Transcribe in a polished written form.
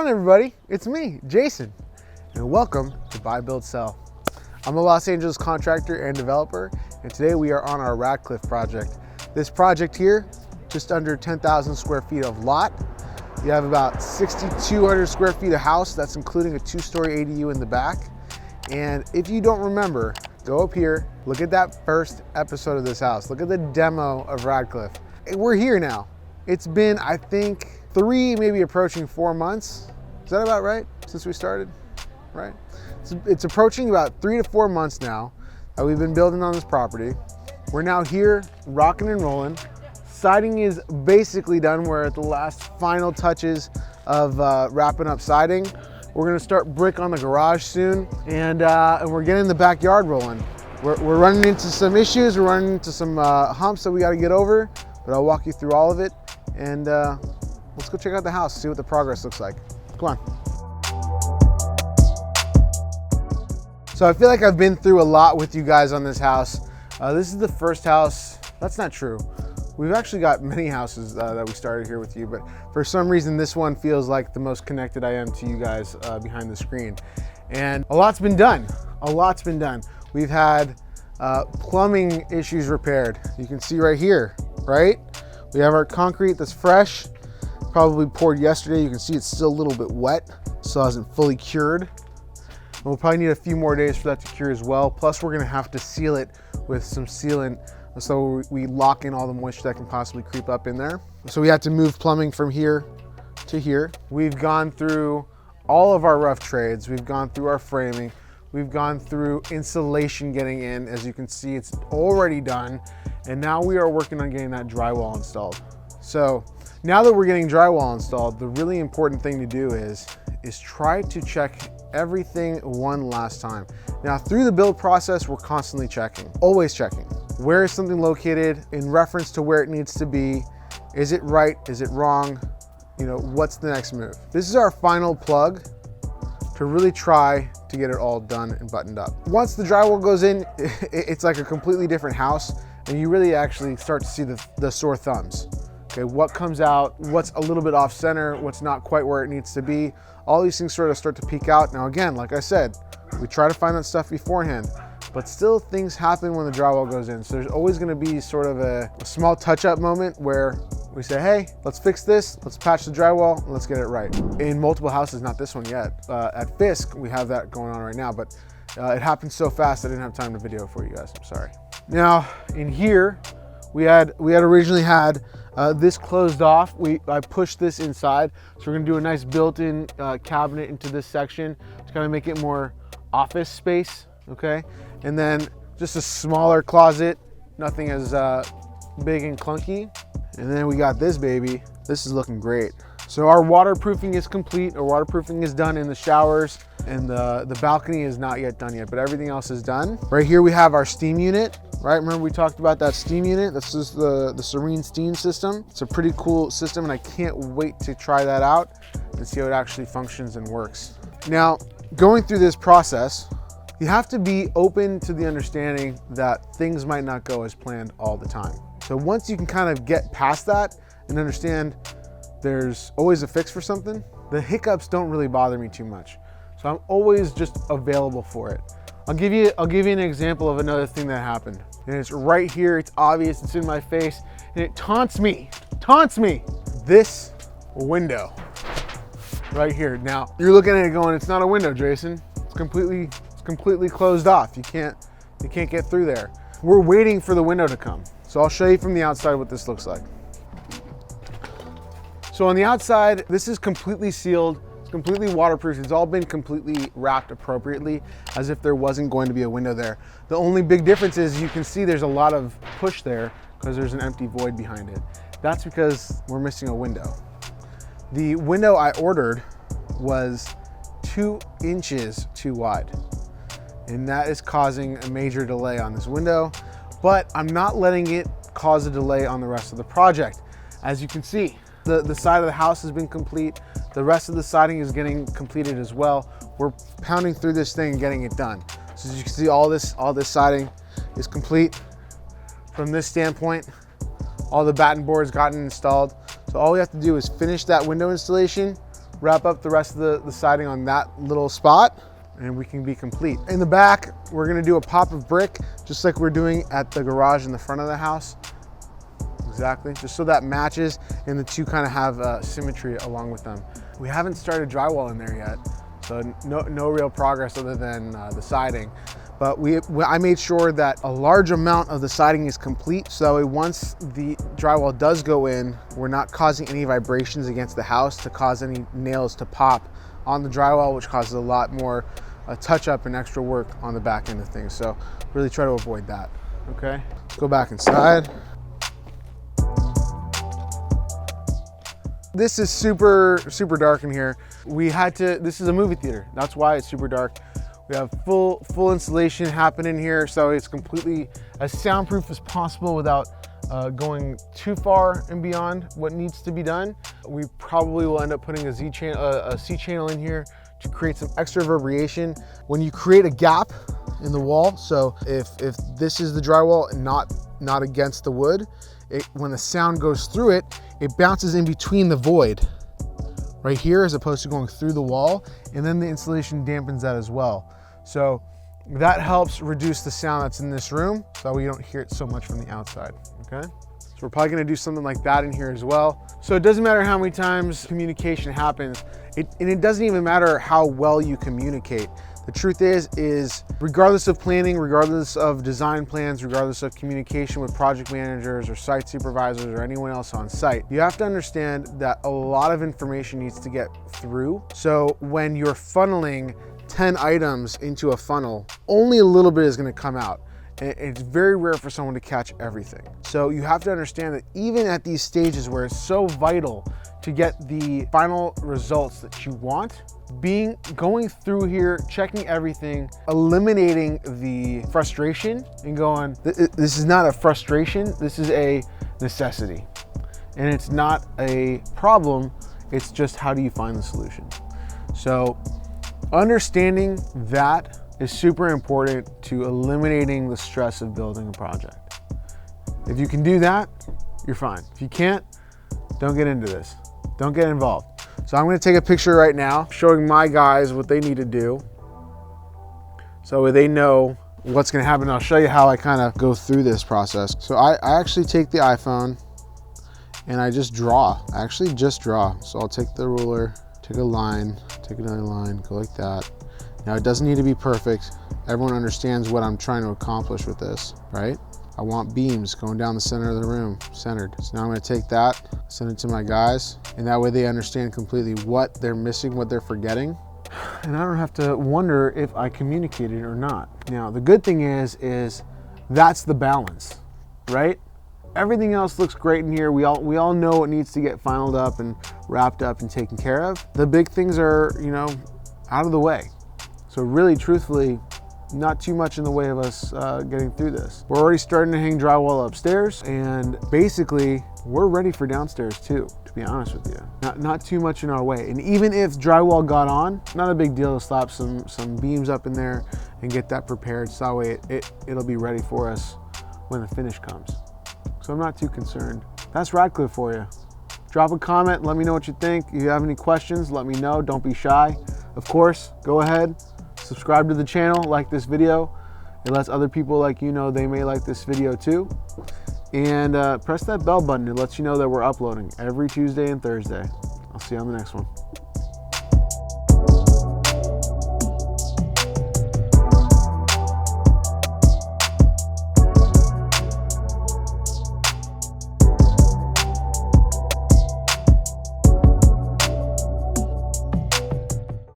on, everybody? It's me, Jason, and welcome to Buy, Build, Sell. I'm a Los Angeles contractor and developer, and today we are on our Radcliffe project. This project here, just under 10,000 square feet of lot. You have about 6,200 square feet of house. That's including a 2-story ADU in the back. And if you don't remember, go up here, look at that first episode of this house. Look at the demo of Radcliffe. We're here now. It's been, I think, 3, maybe approaching 4 months. Is that about right? Since we started, right? It's approaching about 3 to 4 months now that we've been building on this property. We're now here, rocking and rolling. Siding is basically done. We're at the last final touches of wrapping up siding. We're gonna start brick on the garage soon, and we're getting the backyard rolling. We're running into some issues. We're running into some humps that we gotta get over, but I'll walk you through all of it. And let's go check out the house, see what the progress looks like. Come on. So I feel like I've been through a lot with you guys on this house. This is the first house. That's not true. We've actually got many houses that we started here with you, but for some reason this one feels like the most connected I am to you guys behind the screen. And a lot's been done. A lot's been done. We've had plumbing issues repaired. You can see right here, right? We have our concrete that's fresh, probably poured yesterday. You can see it's still a little bit wet, still hasn't fully cured. And we'll probably need a few more days for that to cure as well. Plus we're gonna have to seal it with some sealant so we lock in all the moisture that can possibly creep up in there. So we had to move plumbing from here to here. We've gone through all of our rough trades. We've gone through our framing. We've gone through insulation getting in. As you can see, it's already done. And now we are working on getting that drywall installed. So now that we're getting drywall installed, the really important thing to do is try to check everything one last time. Now through the build process, we're constantly checking, always checking. Where is something located in reference to where it needs to be? Is it right? Is it wrong? You know, what's the next move? This is our final plug to really try to get it all done and buttoned up. Once the drywall goes in, it's like a completely different house, and you really actually start to see the sore thumbs. Okay, what comes out, what's a little bit off center, what's not quite where it needs to be. All these things sort of start to peek out. Now again, like I said, we try to find that stuff beforehand, but still things happen when the drywall goes in. So there's always gonna be sort of a small touch-up moment where we say, hey, let's fix this, let's patch the drywall, and let's get it right. In multiple houses, not this one yet. At Fisk, we have that going on right now, but it happened so fast I didn't have time to video for you guys, I'm sorry. Now, in here, we had originally had this closed off. I pushed this inside, so we're gonna do a nice built-in cabinet into this section to kind of make it more office space, okay? And then just a smaller closet, nothing as big and clunky. And then we got this baby. This is looking great. So our waterproofing is complete. Our waterproofing is done in the showers, and the balcony is not yet done yet, but everything else is done. Right here we have our steam unit, right? Remember we talked about that steam unit? This is the Serene steam system. It's a pretty cool system, and I can't wait to try that out and see how it actually functions and works. Now, going through this process, you have to be open to the understanding that things might not go as planned all the time. So once you can kind of get past that and understand there's always a fix for something, the hiccups don't really bother me too much. So I'm always just available for it. I'll give you an example of another thing that happened. And it's right here, it's obvious, it's in my face, and it taunts me. This window right here. Now, you're looking at it going, it's not a window, Jason. It's completely closed off. You can't get through there. We're waiting for the window to come. So I'll show you from the outside what this looks like. So on the outside, this is completely sealed. It's completely waterproof. It's all been completely wrapped appropriately as if there wasn't going to be a window there. The only big difference is you can see there's a lot of push there because there's an empty void behind it. That's because we're missing a window. The window I ordered was 2 inches too wide, and that is causing a major delay on this window, but I'm not letting it cause a delay on the rest of the project. As you can see, the side of the house has been complete. The rest of the siding is getting completed as well. We're pounding through this thing and getting it done. So as you can see, all this siding is complete from this standpoint. All the batten boards gotten installed. So all we have to do is finish that window installation, wrap up the rest of the siding on that little spot, and we can be complete. In the back, we're gonna do a pop of brick, just like we're doing at the garage in the front of the house. Exactly, just so that matches and the two kind of have symmetry along with them. We haven't started drywall in there yet, so no real progress other than the siding. But I made sure that a large amount of the siding is complete, so once the drywall does go in, we're not causing any vibrations against the house to cause any nails to pop on the drywall, which causes a lot more touch up and extra work on the back end of things. So really try to avoid that, okay? Let's go back inside. This is super dark in here. This is a movie theater. That's why it's super dark. We have full installation happening here, so it's completely as soundproof as possible without going too far and beyond what needs to be done. We probably will end up putting a C channel in here to create some extra reverberation. When you create a gap in the wall, so if this is the drywall and not against the wood, when the sound goes through it, it bounces in between the void right here as opposed to going through the wall, and then the insulation dampens that as well. So that helps reduce the sound that's in this room so we don't hear it so much from the outside, okay? So we're probably gonna do something like that in here as well. So it doesn't matter how many times communication happens, and it doesn't even matter how well you communicate. The truth is regardless of planning, regardless of design plans, regardless of communication with project managers or site supervisors or anyone else on site, you have to understand that a lot of information needs to get through. So when you're funneling 10 items into a funnel, only a little bit is going to come out. It's very rare for someone to catch everything. So you have to understand that even at these stages where it's so vital to get the final results that you want, going through here, checking everything, eliminating the frustration and going, this is not a frustration, this is a necessity. And it's not a problem, it's just how do you find the solution. So understanding that is super important to eliminating the stress of building a project. If you can do that, you're fine. If you can't, don't get into this. Don't get involved. So I'm gonna take a picture right now showing my guys what they need to do so they know what's gonna happen. I'll show you how I kind of go through this process. So I actually take the iPhone and I just draw. I actually just draw. So I'll take the ruler, take a line, take another line, go like that. Now it doesn't need to be perfect. Everyone understands what I'm trying to accomplish with this, right? I want beams going down the center of the room, centered. So now I'm gonna take that, send it to my guys, and that way they understand completely what they're missing, what they're forgetting. And I don't have to wonder if I communicated or not. Now, the good thing is that's the balance, right? Everything else looks great in here. We all know what needs to get finalized up and wrapped up and taken care of. The big things are, out of the way. So really, truthfully, not too much in the way of us getting through this. We're already starting to hang drywall upstairs, and basically we're ready for downstairs too, to be honest with you. Not too much in our way. And even if drywall got on, not a big deal to slap some beams up in there and get that prepared so that way it'll be ready for us when the finish comes. So I'm not too concerned. That's Radcliffe for you. Drop a comment, let me know what you think. If you have any questions, let me know, don't be shy. Of course, go ahead, subscribe to the channel, like this video. It lets other people like you know they may like this video too. And press that bell button. It lets you know that we're uploading every Tuesday and Thursday. I'll see you on the next one.